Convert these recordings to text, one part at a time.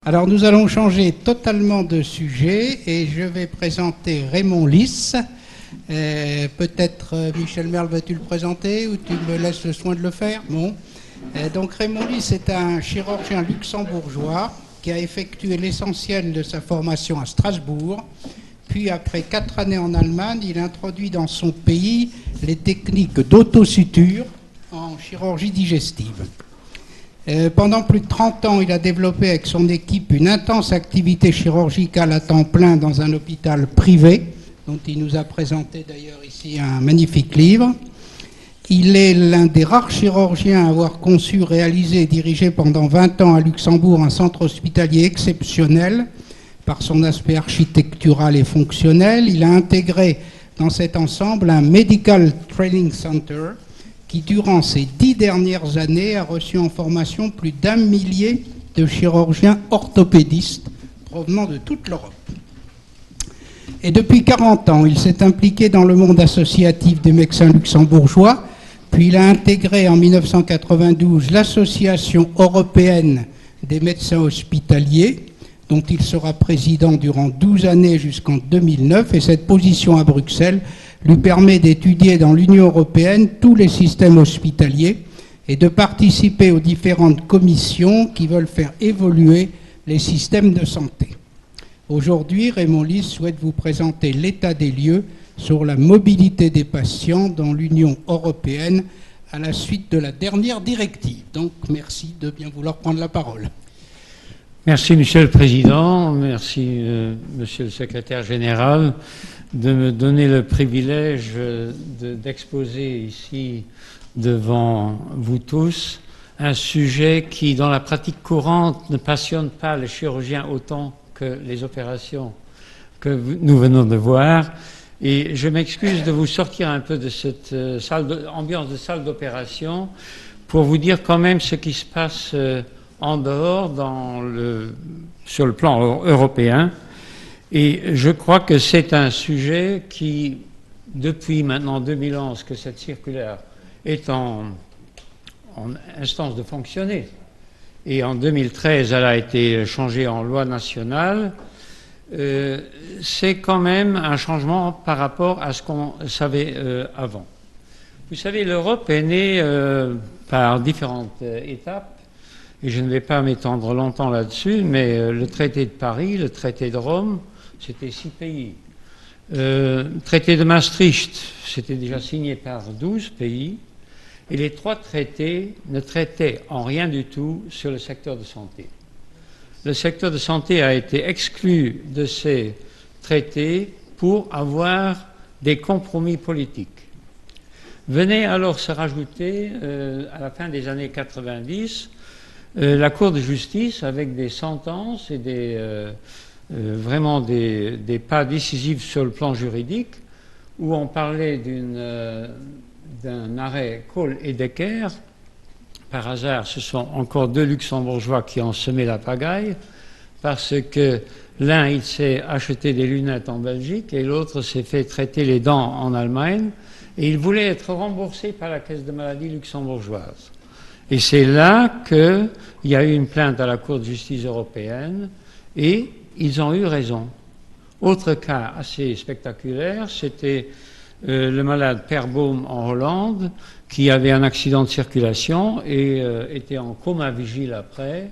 Alors nous allons changer totalement de sujet et je vais présenter Raymond Lys. Peut-être Michel Merle, veux-tu le présenter ou tu me laisses le soin de le faire? Bon. Donc Raymond Lys est un chirurgien luxembourgeois qui a effectué l'essentiel de sa formation à Strasbourg. Puis après 4 années en Allemagne, il introduit dans son pays les techniques d'autosuture en chirurgie digestive. Pendant plus de 30 ans, il a développé avec son équipe une intense activité chirurgicale à temps plein dans un hôpital privé, dont il nous a présenté d'ailleurs ici un magnifique livre. Il est l'un des rares chirurgiens à avoir conçu, réalisé et dirigé pendant 20 ans à Luxembourg un centre hospitalier exceptionnel par son aspect architectural et fonctionnel. Il a intégré dans cet ensemble un Medical Training Center qui, durant ces 10 dernières années, a reçu en formation plus d'1 millier de chirurgiens orthopédistes provenant de toute l'Europe. Et depuis 40 ans, il s'est impliqué dans le monde associatif des médecins luxembourgeois, puis il a intégré en 1992 l'Association européenne des médecins hospitaliers, dont il sera président durant 12 années jusqu'en 2009, et cette position à Bruxelles lui permet d'étudier dans l'Union européenne tous les systèmes hospitaliers et de participer aux différentes commissions qui veulent faire évoluer les systèmes de santé. Aujourd'hui, Raymond Lys souhaite vous présenter l'état des lieux sur la mobilité des patients dans l'Union européenne à la suite de la dernière directive. Donc, merci de bien vouloir prendre la parole. Merci, Monsieur le Président. Merci, Monsieur le Secrétaire Général, de me donner le privilège d'exposer ici devant vous tous un sujet qui, dans la pratique courante, ne passionne pas les chirurgiens autant que les opérations que nous venons de voir. Et je m'excuse de vous sortir un peu de cette ambiance de salle d'opération pour vous dire quand même ce qui se passe en dehors sur le plan européen. Et je crois que c'est un sujet qui, depuis maintenant 2011 que cette circulaire est en instance de fonctionner, et en 2013 elle a été changée en loi nationale, c'est quand même un changement par rapport à ce qu'on savait avant. Vous savez, l'Europe est née par différentes étapes, et je ne vais pas m'étendre longtemps là-dessus, mais le traité de Paris, le traité de Rome, c'était 6 pays. Traité de Maastricht, c'était déjà signé par 12 pays. Et les 3 traités ne traitaient en rien du tout sur le secteur de santé. Le secteur de santé a été exclu de ces traités pour avoir des compromis politiques. Venait alors se rajouter, à la fin des années 90, la Cour de justice avec des sentences et vraiment des pas décisifs sur le plan juridique, où on parlait d'un arrêt Kohl et Decker. Par hasard, ce sont encore 2 luxembourgeois qui ont semé la pagaille, parce que l'un, il s'est acheté des lunettes en Belgique et l'autre s'est fait traiter les dents en Allemagne, et il voulait être remboursé par la caisse de maladie luxembourgeoise. Et c'est là qu'il y a eu une plainte à la Cour de justice européenne, et ils ont eu raison. Autre cas assez spectaculaire, c'était le malade Perboom en Hollande, qui avait un accident de circulation et était en coma vigile après.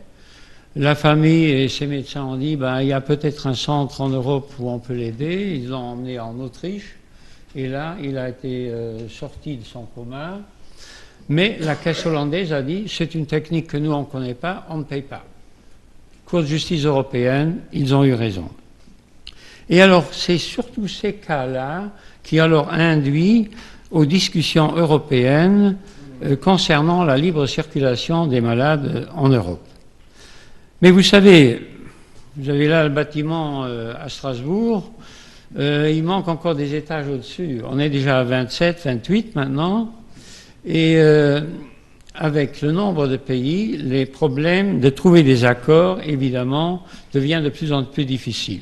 La famille et ses médecins ont dit il y a peut-être un centre en Europe où on peut l'aider. Ils l'ont emmené en Autriche, et là, il a été sorti de son coma. Mais la caisse hollandaise a dit c'est une technique que nous on ne connaît pas, on ne paye pas. Cour de justice européenne, ils ont eu raison. Et alors, c'est surtout ces cas-là qui alors induit aux discussions européennes concernant la libre circulation des malades en Europe. Mais vous savez là le bâtiment à Strasbourg, il manque encore des étages au-dessus. On est déjà à 27, 28 maintenant, et avec le nombre de pays, les problèmes de trouver des accords, évidemment, deviennent de plus en plus difficiles.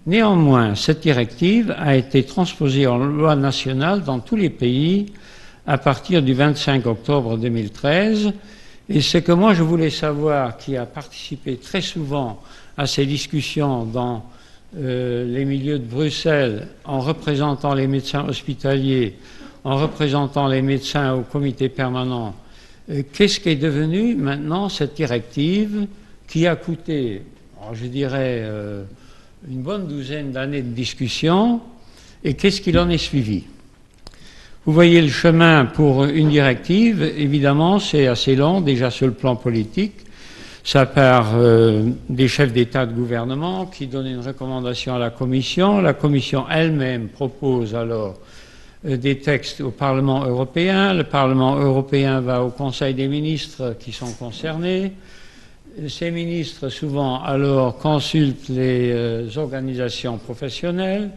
Néanmoins, cette directive a été transposée en loi nationale dans tous les pays à partir du 25 octobre 2013, Et ce que moi je voulais savoir, qui a participé très souvent à ces discussions dans les milieux de Bruxelles, en représentant les médecins hospitaliers, en représentant les médecins au comité permanent, qu'est-ce qui est devenu maintenant cette directive qui a coûté, alors je dirais, une bonne douzaine d'années de discussion, et qu'est-ce qu'il en est suivi? Vous voyez le chemin pour une directive, évidemment, c'est assez long, déjà sur le plan politique. Ça part des chefs d'État de gouvernement qui donnent une recommandation à la Commission. La Commission elle-même propose alors des textes au Parlement européen. Le Parlement européen va au Conseil des ministres qui sont concernés. Ces ministres, souvent, alors, consultent les organisations professionnelles.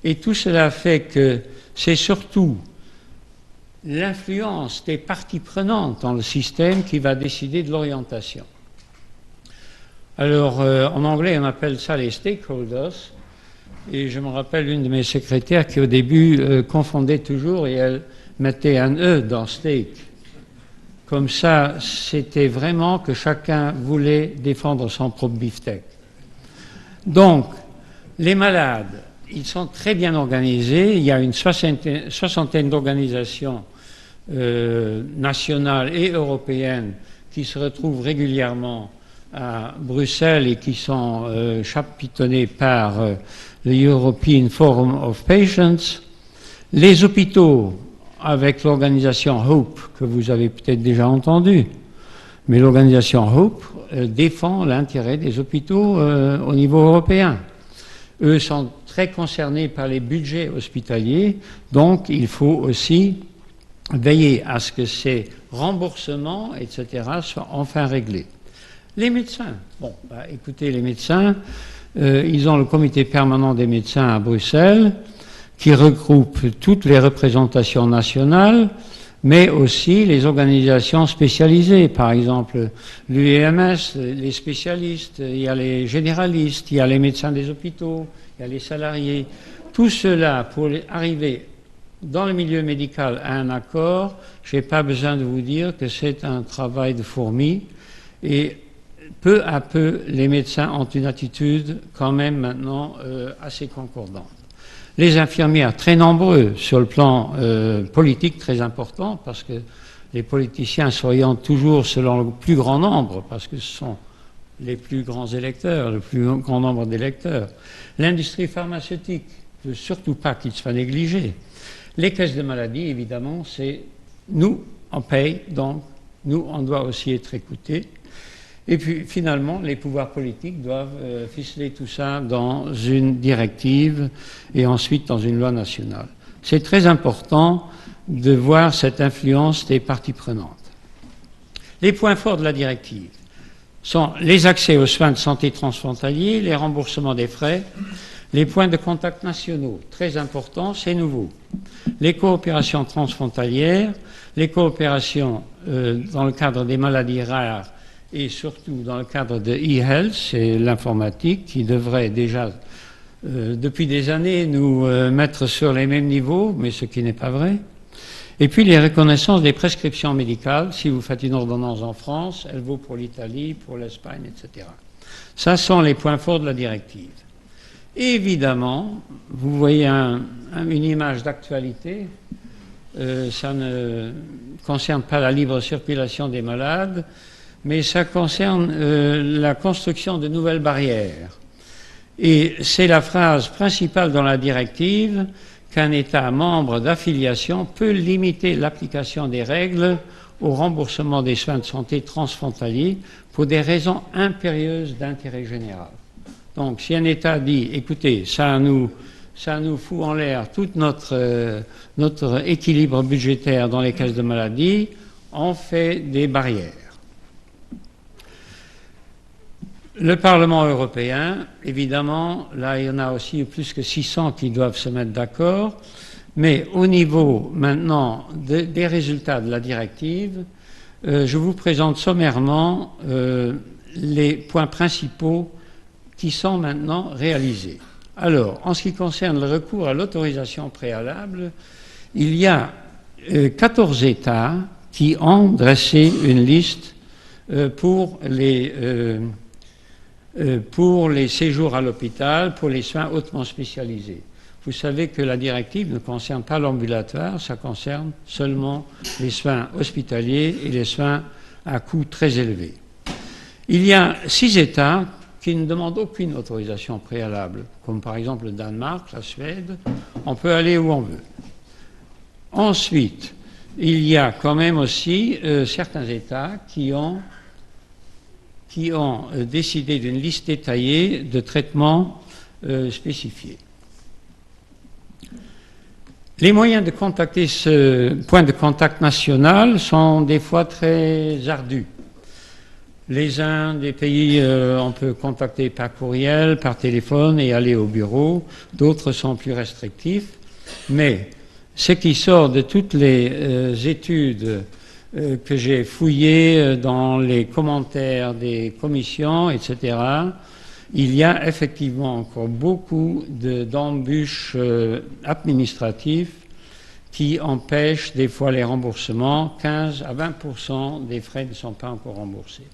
Et tout cela fait que c'est surtout l'influence des parties prenantes dans le système qui va décider de l'orientation. Alors, en anglais, on appelle ça les stakeholders. Et je me rappelle une de mes secrétaires qui, au début, confondait toujours et elle mettait un E dans stake. Comme ça, c'était vraiment que chacun voulait défendre son propre beefsteak. Donc, les malades, ils sont très bien organisés. Il y a une soixantaine d'organisations nationales et européennes qui se retrouvent régulièrement à Bruxelles et qui sont chapitonnées par le European Forum of Patients. Les hôpitaux, avec l'organisation HOPE, que vous avez peut-être déjà entendu, mais l'organisation HOPE défend l'intérêt des hôpitaux au niveau européen. Eux sont très concernés par les budgets hospitaliers, donc il faut aussi veiller à ce que ces remboursements, etc., soient enfin réglés. Les médecins, bon, écoutez, les médecins, ils ont le comité permanent des médecins à Bruxelles, qui regroupe toutes les représentations nationales, mais aussi les organisations spécialisées, par exemple l'UEMS, les spécialistes, il y a les généralistes, il y a les médecins des hôpitaux, il y a les salariés. Tout cela, pour arriver dans le milieu médical à un accord, je n'ai pas besoin de vous dire que c'est un travail de fourmi, et peu à peu, les médecins ont une attitude quand même maintenant assez concordante. Les infirmières, très nombreux sur le plan politique, très important, parce que les politiciens s'orientent toujours selon le plus grand nombre, parce que ce sont les plus grands électeurs, le plus grand nombre d'électeurs. L'industrie pharmaceutique, ne veut surtout pas qu'il soit négligé. Les caisses de maladie, évidemment, c'est nous, on paye, donc nous, on doit aussi être écoutés. Et puis, finalement, les pouvoirs politiques doivent ficeler tout ça dans une directive et ensuite dans une loi nationale. C'est très important de voir cette influence des parties prenantes. Les points forts de la directive sont les accès aux soins de santé transfrontaliers, les remboursements des frais, les points de contact nationaux, très importants, c'est nouveau. Les coopérations transfrontalières, les coopérations dans le cadre des maladies rares, et surtout dans le cadre de e-health, c'est l'informatique qui devrait déjà, depuis des années, nous mettre sur les mêmes niveaux, mais ce qui n'est pas vrai. Et puis les reconnaissances des prescriptions médicales, si vous faites une ordonnance en France, elle vaut pour l'Italie, pour l'Espagne, etc. Ça sont les points forts de la directive. Et évidemment, vous voyez une image d'actualité, ça ne concerne pas la libre circulation des malades, mais ça concerne la construction de nouvelles barrières. Et c'est la phrase principale dans la directive qu'un État membre d'affiliation peut limiter l'application des règles au remboursement des soins de santé transfrontaliers pour des raisons impérieuses d'intérêt général. Donc si un État dit, écoutez, ça nous fout en l'air tout notre équilibre budgétaire dans les caisses de maladie, on fait des barrières. Le Parlement européen, évidemment, là il y en a aussi plus que 600 qui doivent se mettre d'accord, mais au niveau maintenant des résultats de la directive, je vous présente sommairement les points principaux qui sont maintenant réalisés. Alors, en ce qui concerne le recours à l'autorisation préalable, il y a 14 États qui ont dressé une liste pour les séjours à l'hôpital, pour les soins hautement spécialisés. Vous savez que la directive ne concerne pas l'ambulatoire, ça concerne seulement les soins hospitaliers et les soins à coût très élevé. Il y a 6 États qui ne demandent aucune autorisation préalable, comme par exemple le Danemark, la Suède, on peut aller où on veut. Ensuite, il y a quand même aussi certains États qui ont décidé d'une liste détaillée de traitements spécifiés. Les moyens de contacter ce point de contact national sont des fois très ardus. Les uns des pays, on peut contacter par courriel, par téléphone et aller au bureau. D'autres sont plus restrictifs. Mais ce qui sort de toutes les études que j'ai fouillées dans les commentaires des commissions, etc., il y a effectivement encore beaucoup d'embûches administratives qui empêchent des fois les remboursements. 15 à 20% des frais ne sont pas encore remboursés.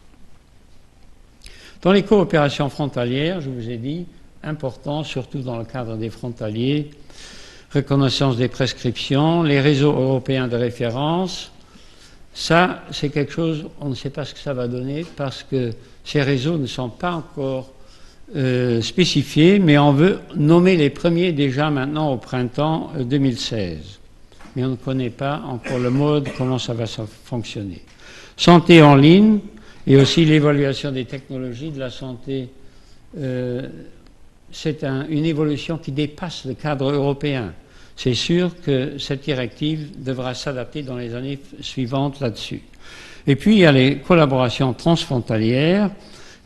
Dans les coopérations frontalières, je vous ai dit, important, surtout dans le cadre des frontaliers, reconnaissance des prescriptions, les réseaux européens de référence, ça, c'est quelque chose, on ne sait pas ce que ça va donner parce que ces réseaux ne sont pas encore spécifiés, mais on veut nommer les premiers déjà maintenant au printemps 2016. Mais on ne connaît pas encore le mode, comment ça va fonctionner. Santé en ligne et aussi l'évaluation des technologies de la santé, c'est une évolution qui dépasse le cadre européen. C'est sûr que cette directive devra s'adapter dans les années suivantes là-dessus. Et puis, il y a les collaborations transfrontalières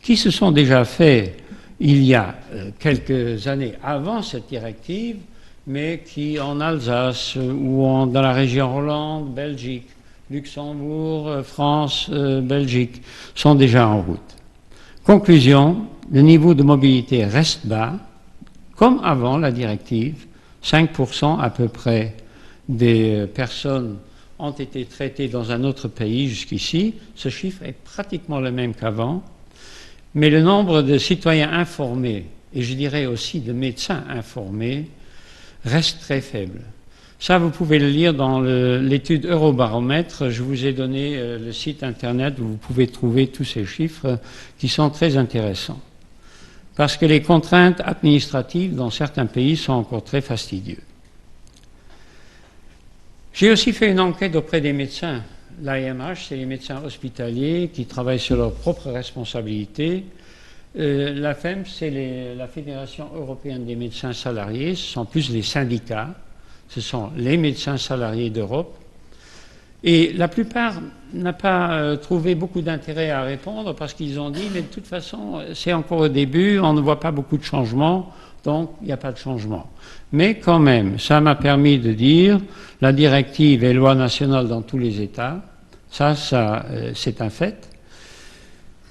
qui se sont déjà faites il y a quelques années avant cette directive, mais qui en Alsace ou dans la région Hollande, Belgique, Luxembourg, France, Belgique, sont déjà en route. Conclusion, le niveau de mobilité reste bas, comme avant la directive. 5% à peu près des personnes ont été traitées dans un autre pays jusqu'ici. Ce chiffre est pratiquement le même qu'avant. Mais le nombre de citoyens informés, et je dirais aussi de médecins informés, reste très faible. Ça, vous pouvez le lire dans l'étude Eurobaromètre. Je vous ai donné le site internet où vous pouvez trouver tous ces chiffres qui sont très intéressants. Parce que les contraintes administratives dans certains pays sont encore très fastidieuses. J'ai aussi fait une enquête auprès des médecins. L'AMH, c'est les médecins hospitaliers qui travaillent sur leur propre responsabilité. La FEM, c'est la Fédération européenne des médecins salariés. Ce sont plus les syndicats. Ce sont les médecins salariés d'Europe. Et la plupart n'ont pas trouvé beaucoup d'intérêt à répondre parce qu'ils ont dit « mais de toute façon, c'est encore au début, on ne voit pas beaucoup de changements, donc il n'y a pas de changement ». Mais quand même, ça m'a permis de dire la directive est loi nationale dans tous les États, ça c'est un fait.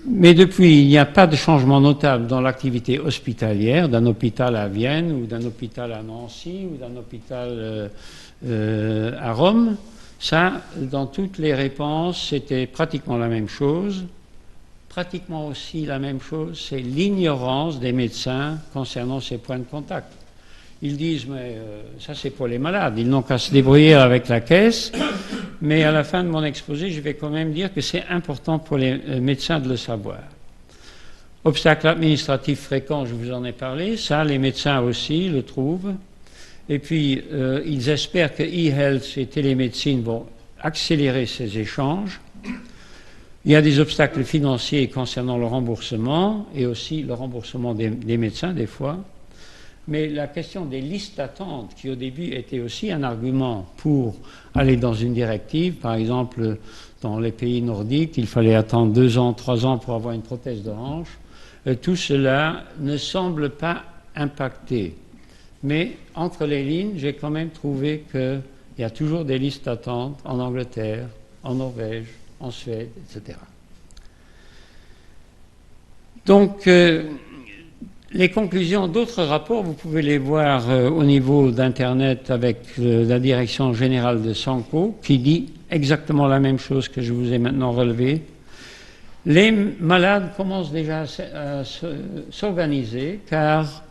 Mais depuis, il n'y a pas de changement notable dans l'activité hospitalière, d'un hôpital à Vienne ou d'un hôpital à Nancy ou d'un hôpital à Rome. Ça, dans toutes les réponses, c'était pratiquement la même chose. Pratiquement aussi la même chose, c'est l'ignorance des médecins concernant ces points de contact. Ils disent, mais ça c'est pour les malades, ils n'ont qu'à se débrouiller avec la caisse. Mais à la fin de mon exposé, je vais quand même dire que c'est important pour les médecins de le savoir. Obstacles administratifs fréquents, je vous en ai parlé, ça les médecins aussi le trouvent. Et puis, ils espèrent que e-health et télémédecine vont accélérer ces échanges. Il y a des obstacles financiers concernant le remboursement et aussi le remboursement des médecins des fois. Mais la question des listes d'attente, qui au début était aussi un argument pour aller dans une directive, par exemple dans les pays nordiques, il fallait attendre 2 ans, 3 ans pour avoir une prothèse de hanche, tout cela ne semble pas impacter. Mais entre les lignes, j'ai quand même trouvé qu'il y a toujours des listes d'attente en Angleterre, en Norvège, en Suède, etc. Donc, les conclusions d'autres rapports, vous pouvez les voir au niveau d'Internet avec la direction générale de Sanco, qui dit exactement la même chose que je vous ai maintenant relevé. Les malades commencent déjà à s'organiser car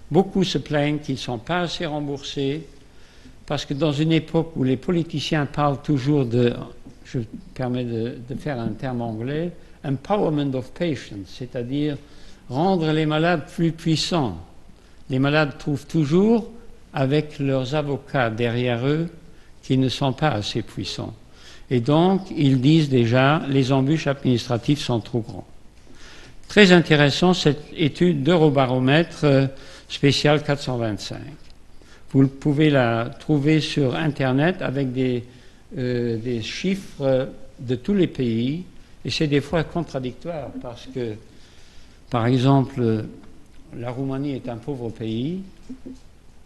beaucoup se plaignent qu'ils ne sont pas assez remboursés parce que dans une époque où les politiciens parlent toujours de, je me permets de faire un terme anglais, empowerment of patients, c'est-à-dire rendre les malades plus puissants. Les malades trouvent toujours, avec leurs avocats derrière eux, qu'ils ne sont pas assez puissants. Et donc, ils disent déjà, les embûches administratives sont trop grandes. Très intéressant, cette étude d'Eurobaromètre spéciale 425. Vous pouvez la trouver sur Internet avec des chiffres de tous les pays, et c'est des fois contradictoire parce que, par exemple, la Roumanie est un pauvre pays,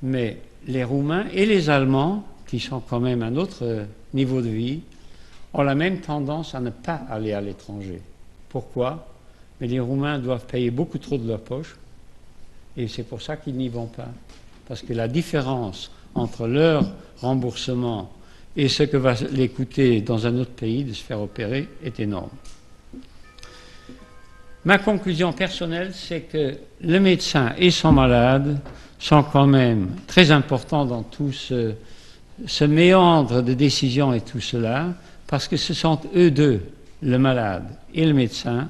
mais les Roumains et les Allemands, qui sont quand même un autre niveau de vie, ont la même tendance à ne pas aller à l'étranger. Pourquoi? Mais les Roumains doivent payer beaucoup trop de leur poche, et c'est pour ça qu'ils n'y vont pas. Parce que la différence entre leur remboursement et ce que va les coûter dans un autre pays de se faire opérer est énorme. Ma conclusion personnelle, c'est que le médecin et son malade sont quand même très importants dans tout ce méandre de décisions et tout cela, parce que ce sont eux deux, le malade et le médecin,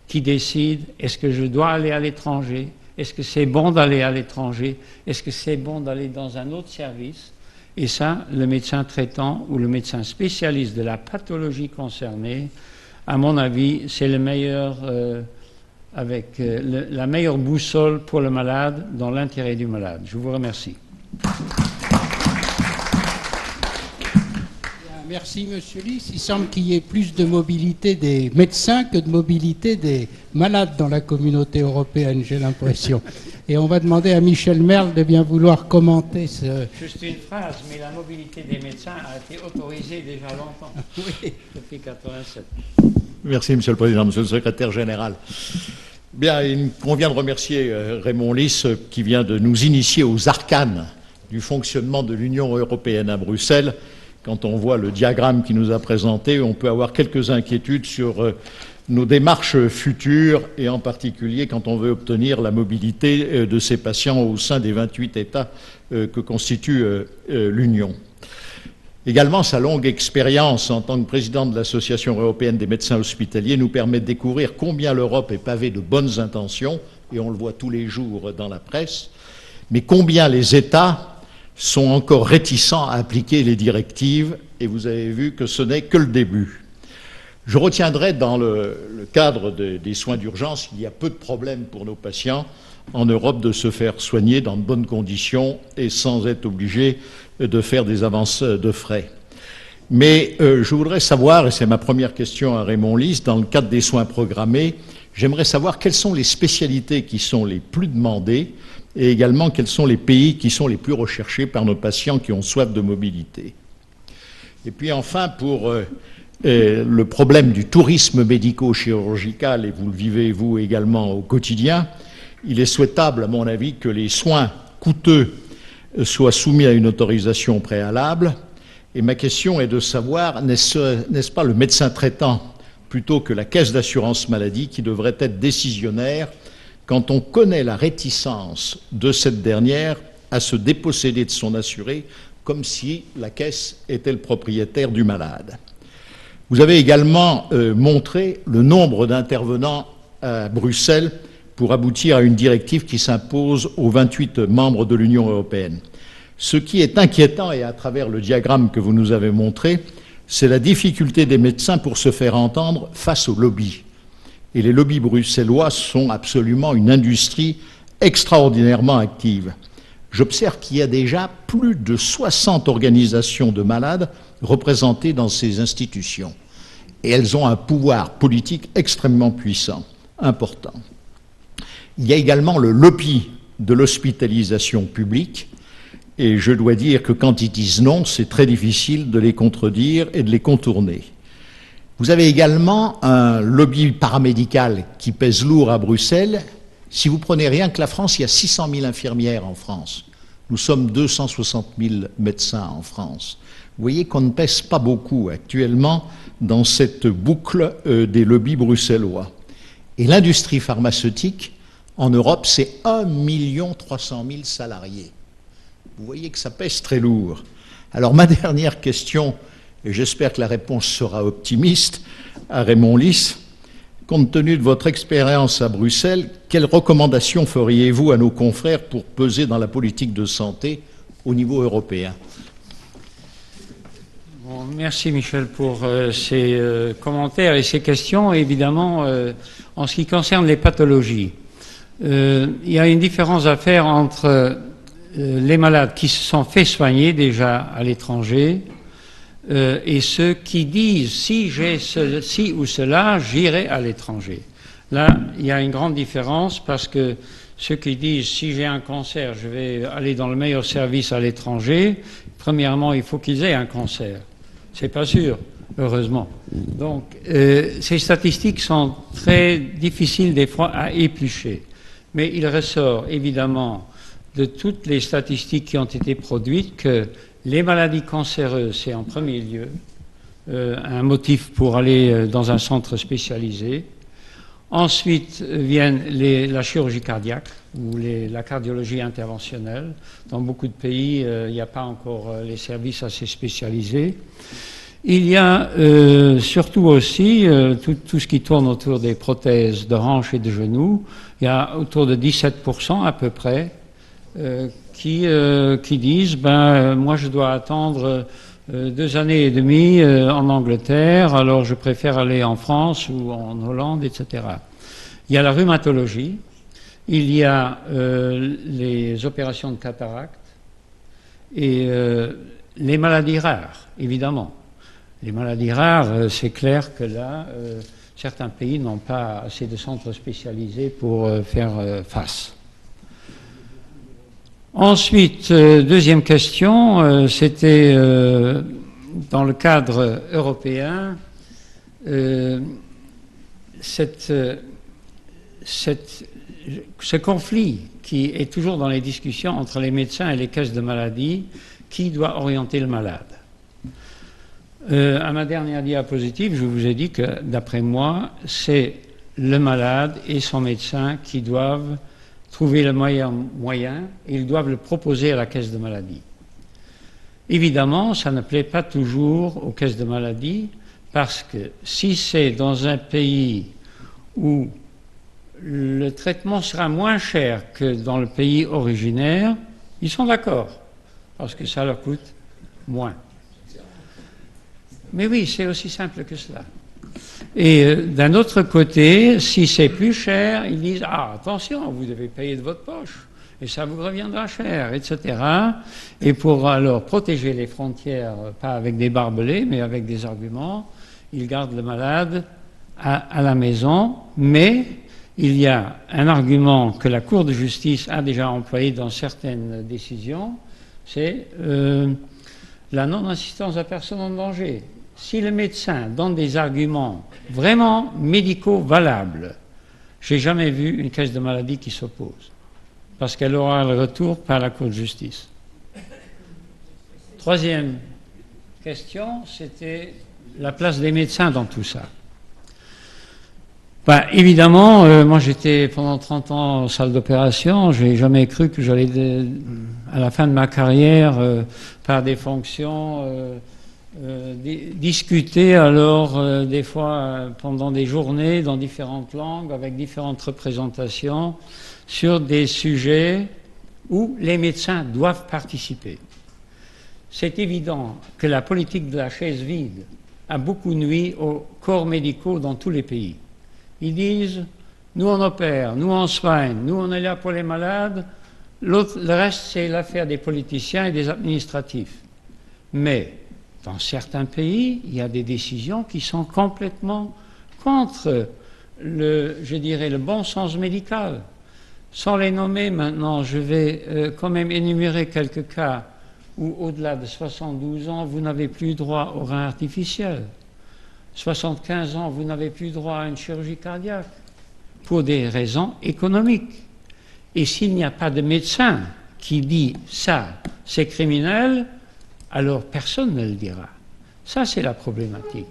qui décident est-ce que je dois aller à l'étranger, est-ce que c'est bon d'aller à l'étranger, est-ce que c'est bon d'aller dans un autre service. Et ça, le médecin traitant ou le médecin spécialiste de la pathologie concernée, à mon avis, c'est le meilleur, la meilleure boussole pour le malade, dans l'intérêt du malade. Je vous remercie. Merci, Monsieur Lys. Il semble qu'il y ait plus de mobilité des médecins que de mobilité des malades dans la communauté européenne, j'ai l'impression. Et on va demander à Michel Merle de bien vouloir commenter ce... Juste une phrase, mais la mobilité des médecins a été autorisée déjà longtemps, oui, depuis 1987. Merci, Monsieur le Président, Monsieur le Secrétaire Général. Bien, il convient de remercier Raymond Lys qui vient de nous initier aux arcanes du fonctionnement de l'Union européenne à Bruxelles. Quand on voit le diagramme qu'il nous a présenté, on peut avoir quelques inquiétudes sur nos démarches futures, et en particulier quand on veut obtenir la mobilité de ces patients au sein des 28 États que constitue l'Union. Également, sa longue expérience en tant que président de l'Association européenne des médecins hospitaliers nous permet de découvrir combien l'Europe est pavée de bonnes intentions, et on le voit tous les jours dans la presse, mais combien les États sont encore réticents à appliquer les directives, et vous avez vu que ce n'est que le début. Je retiendrai dans le cadre des soins d'urgence, il y a peu de problèmes pour nos patients en Europe de se faire soigner dans de bonnes conditions et sans être obligés de faire des avances de frais. Mais je voudrais savoir, et c'est ma première question à Raymond Lys, dans le cadre des soins programmés, j'aimerais savoir quelles sont les spécialités qui sont les plus demandées et également quels sont les pays qui sont les plus recherchés par nos patients qui ont soif de mobilité. Et puis enfin, pour le problème du tourisme médico-chirurgical, et vous le vivez vous également au quotidien, il est souhaitable, à mon avis, que les soins coûteux soient soumis à une autorisation préalable. Et ma question est de savoir, n'est-ce pas le médecin traitant, plutôt que la caisse d'assurance maladie, qui devrait être décisionnaire quand on connaît la réticence de cette dernière à se déposséder de son assuré, comme si la caisse était le propriétaire du malade. Vous avez également montré le nombre d'intervenants à Bruxelles pour aboutir à une directive qui s'impose aux 28 membres de l'Union européenne. Ce qui est inquiétant, et à travers le diagramme que vous nous avez montré, c'est la difficulté des médecins pour se faire entendre face aux lobbies. Et les lobbies bruxellois sont absolument une industrie extraordinairement active. J'observe qu'il y a déjà plus de 60 organisations de malades représentées dans ces institutions. Et elles ont un pouvoir politique extrêmement puissant, important. Il y a également le lobby de l'hospitalisation publique, et je dois dire que quand ils disent non, c'est très difficile de les contredire et de les contourner. Vous avez également un lobby paramédical qui pèse lourd à Bruxelles. Si vous prenez rien que la France, il y a 600 000 infirmières en France. Nous sommes 260 000 médecins en France. Vous voyez qu'on ne pèse pas beaucoup actuellement dans cette boucle des lobbies bruxellois. Et l'industrie pharmaceutique, en Europe, c'est 1 300 000 salariés. Vous voyez que ça pèse très lourd. Alors ma dernière question, et j'espère que la réponse sera optimiste, à Raymond Lys, compte tenu de votre expérience à Bruxelles, quelles recommandations feriez-vous à nos confrères pour peser dans la politique de santé au niveau européen? Bon, merci Michel pour ces commentaires et ces questions. Évidemment, en ce qui concerne les pathologies, il y a une différence à faire entre les malades qui se sont fait soigner déjà à l'étranger et ceux qui disent si j'ai ceci ou cela, j'irai à l'étranger. Là, il y a une grande différence parce que ceux qui disent si j'ai un cancer, je vais aller dans le meilleur service à l'étranger, premièrement, il faut qu'ils aient un cancer. C'est pas sûr, heureusement. Donc, ces statistiques sont très difficiles des fois à éplucher. Mais il ressort évidemment de toutes les statistiques qui ont été produites que les maladies cancéreuses, c'est en premier lieu un motif pour aller dans un centre spécialisé. Ensuite viennent la chirurgie cardiaque ou la cardiologie interventionnelle. Dans beaucoup de pays, il n'y a pas encore les services assez spécialisés. Il y a surtout aussi tout ce qui tourne autour des prothèses de hanches et de genoux. Il y a autour de 17% à peu près qui disent moi je dois attendre 2 années et demie en Angleterre, alors je préfère aller en France ou en Hollande, etc. Il y a la rhumatologie, il y a les opérations de cataracte et les maladies rares, évidemment. Les maladies rares, c'est clair que là, certains pays n'ont pas assez de centres spécialisés pour faire face. Ensuite, deuxième question, c'était dans le cadre européen, ce conflit qui est toujours dans les discussions entre les médecins et les caisses de maladie, qui doit orienter le malade. À ma dernière diapositive, je vous ai dit que, d'après moi, c'est le malade et son médecin qui doivent trouver le moyen et ils doivent le proposer à la caisse de maladie. Évidemment, ça ne plaît pas toujours aux caisses de maladie parce que si c'est dans un pays où le traitement sera moins cher que dans le pays originaire, ils sont d'accord parce que ça leur coûte moins. Mais oui, c'est aussi simple que cela. Et d'un autre côté, si c'est plus cher, ils disent « Ah, attention, vous devez payer de votre poche, et ça vous reviendra cher, etc. » Et pour alors protéger les frontières, pas avec des barbelés, mais avec des arguments, ils gardent le malade à la maison, mais il y a un argument que la Cour de justice a déjà employé dans certaines décisions, c'est la non-assistance à personne en danger. Si le médecin donne des arguments vraiment médicaux valables, j'ai jamais vu une caisse de maladie qui s'oppose, parce qu'elle aura le retour par la Cour de justice. Troisième question, c'était la place des médecins dans tout ça. Évidemment, moi j'étais pendant 30 ans en salle d'opération, je n'ai jamais cru que j'allais, à la fin de ma carrière, par des fonctions, discuter alors des fois pendant des journées dans différentes langues, avec différentes représentations, sur des sujets où les médecins doivent participer. C'est évident que la politique de la chaise vide a beaucoup nui aux corps médicaux dans tous les pays. Ils disent, nous on opère, nous on soigne, nous on est là pour les malades, le reste c'est l'affaire des politiciens et des administratifs. Mais dans certains pays, il y a des décisions qui sont complètement contre le bon sens médical. Sans les nommer maintenant, je vais quand même énumérer quelques cas où au-delà de 72 ans, vous n'avez plus droit au rein artificiel. 75 ans, vous n'avez plus droit à une chirurgie cardiaque pour des raisons économiques. Et s'il n'y a pas de médecin qui dit ça, c'est criminel, alors personne ne le dira. Ça, c'est la problématique.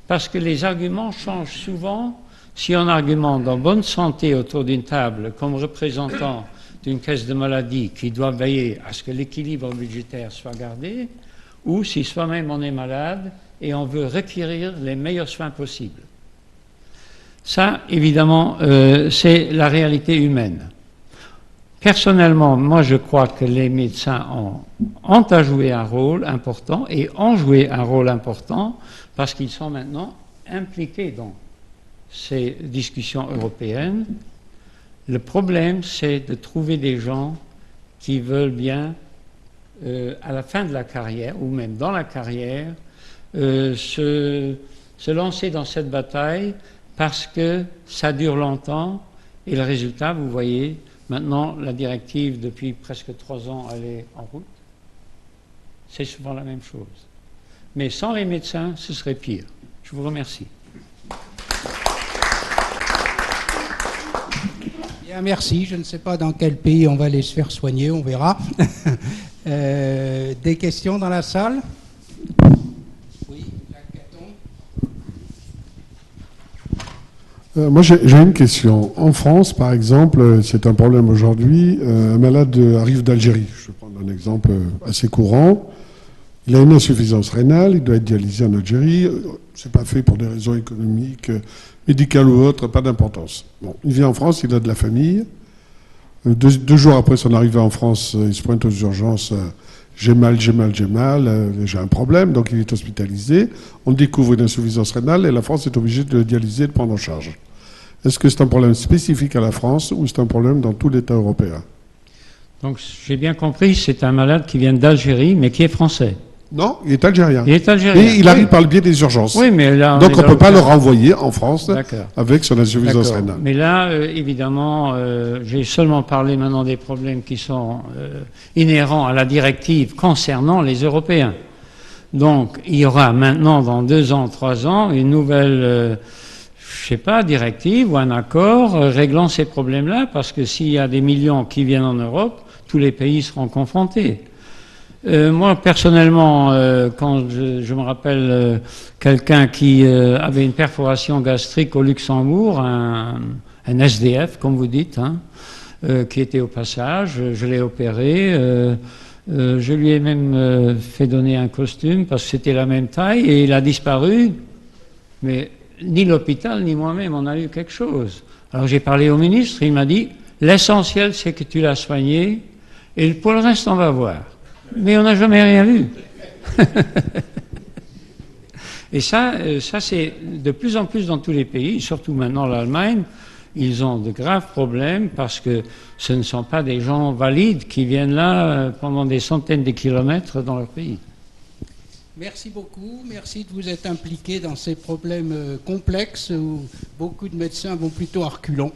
parce que les arguments changent souvent. Si on argumente en bonne santé autour d'une table comme représentant d'une caisse de maladie qui doit veiller à ce que l'équilibre budgétaire soit gardé, ou si soi-même on est malade et on veut requérir les meilleurs soins possibles. Ça, évidemment, c'est la réalité humaine. Personnellement, moi je crois que les médecins ont à jouer un rôle important et ont joué un rôle important parce qu'ils sont maintenant impliqués dans ces discussions européennes. Le problème, c'est de trouver des gens qui veulent bien, à la fin de la carrière, ou même dans la carrière, se lancer dans cette bataille parce que ça dure longtemps et le résultat, vous voyez, maintenant la directive depuis presque 3 ans, elle est en route. C'est souvent la même chose. Mais sans les médecins, ce serait pire. Je vous remercie. Bien, merci. Je ne sais pas dans quel pays on va aller se faire soigner, on verra. Des questions dans la salle? Oui, moi, j'ai une question. En France, par exemple, c'est un problème aujourd'hui. Un malade arrive d'Algérie. Je vais prendre un exemple assez courant. Il a une insuffisance rénale, il doit être dialysé en Algérie. C'est pas fait pour des raisons économiques, médicales ou autres, pas d'importance. Bon, il vient en France, il a de la famille. 2 jours après son arrivée en France, il se pointe aux urgences. J'ai mal, j'ai un problème, donc il est hospitalisé. On découvre une insuffisance rénale et la France est obligée de le dialyser et de prendre en charge. Est-ce que c'est un problème spécifique à la France ou c'est un problème dans tout l'État européen? Donc j'ai bien compris, c'est un malade qui vient d'Algérie, mais qui est français. Non, il est algérien. Il est algérien. Et il arrive par le biais des urgences. Oui, mais là, donc on ne peut pas le renvoyer en France avec son insuffisance D'accord. rénale. Mais là, évidemment, j'ai seulement parlé maintenant des problèmes qui sont inhérents à la directive concernant les Européens. Donc il y aura maintenant, dans 2 ans, 3 ans, une nouvelle, je sais pas, directive ou un accord réglant ces problèmes-là, parce que s'il y a des millions qui viennent en Europe, tous les pays seront confrontés. Moi, personnellement, quand je me rappelle quelqu'un qui avait une perforation gastrique au Luxembourg, un SDF, comme vous dites, hein, qui était au passage, je l'ai opéré, je lui ai même fait donner un costume parce que c'était la même taille et il a disparu, mais ni l'hôpital ni moi-même on a eu quelque chose. Alors j'ai parlé au ministre, il m'a dit, l'essentiel c'est que tu l'as soigné et pour le reste on va voir. Mais on n'a jamais rien vu. Et ça c'est de plus en plus dans tous les pays, surtout maintenant l'Allemagne, ils ont de graves problèmes parce que ce ne sont pas des gens valides qui viennent là pendant des centaines de kilomètres dans leur pays. Merci beaucoup, merci de vous être impliqué dans ces problèmes complexes où beaucoup de médecins vont plutôt à reculons.